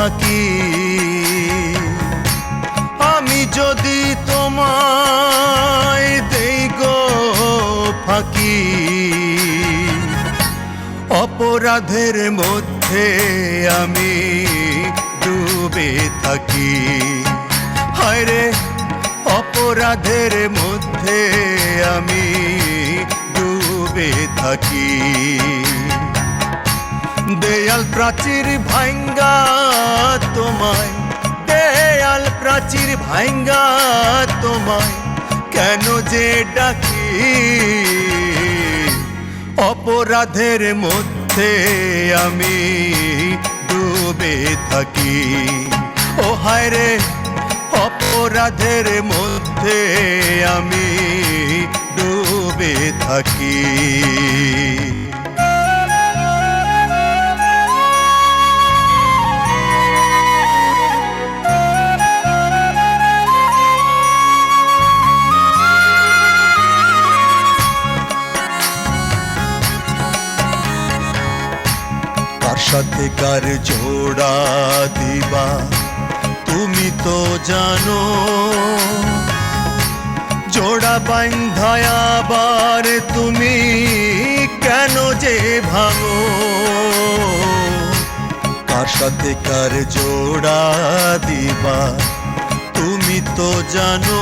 থাকি। আমি যদি তোমায় দেই গো ফাঁকি, অপরাধের মধ্যে আমি ডুবে থাকি। হায়রে অপরাধের মধ্যে আমি ডুবে থাকি। দেয়াল প্রাচীর ভাঙ্গা তোমায়, দেয়াল প্রাচীর ভাঙ্গা তোমায় কেন যে ডাকি। অপরাধের মধ্যে আমি ডুবে থাকি। ও হায়রে অপরাধের মধ্যে আমি ডুবে থাকি। কার সাথে কার জোড়া দিবা তুমি তো জানো, জোড়া বাঁধায় আবার তুমি কেন যে ভাঙো। কার সাথে কার জোড়া দিবা তুমি তো জানো,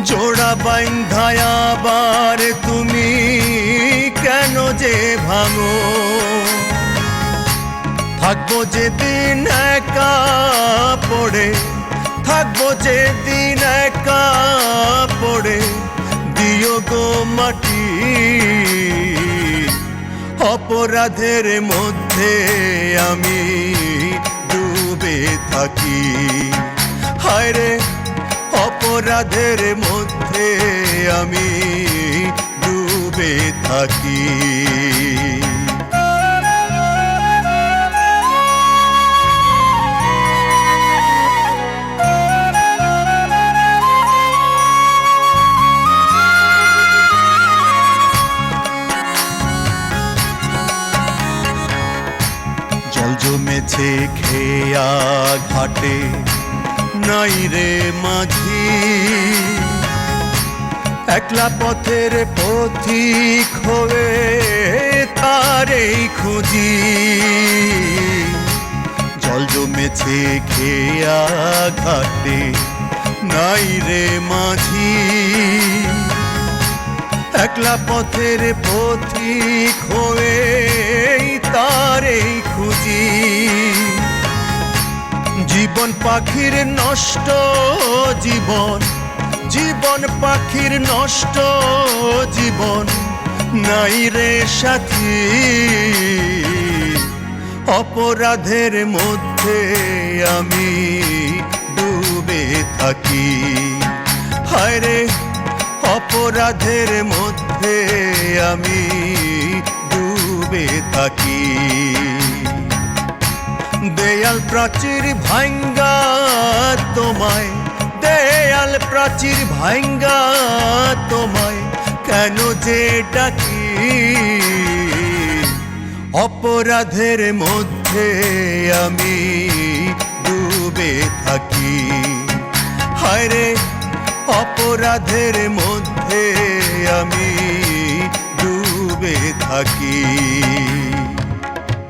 জোড়া বাঁধায় আবার তুমি কেন যে ভাঙো। থাকবো যেদিন একা পড়ে, থাকবো যেদিন একা পড়ে দিও গো মাটি। অপরাধের মধ্যে আমি ডুবে থাকি। হায়রে অপরাধের মধ্যে আমি ডুবে থাকি। জল জমেছে খেয়া ঘাটে নাই রে মাঝি, একলা পথের পথিক হয়ে তারেই খুঁজি। জল জমেছে খেয়া ঘাটে নাই রে মাঝি, একলা পথের পথিক হয়ে তারেই খুঁজি। জীবন পাখির নষ্ট জীবন, জীবন পাখির নষ্ট জীবন নাই রে সাথী। অপরাধের মধ্যে আমি ডুবে থাকি। হায়রে অপরাধের মধ্যে আমি ডুবে থাকি। দেয়াল প্রাচীর ভাঙ্গা তোমায়, দেয়াল প্রাচীর ভাঙ্গা তোমায় কেন যে ডাকি। অপরাধের মধ্যে আমি ডুবে থাকি। হায়রে অপরাধের মধ্যে আমি ডুবে থাকি।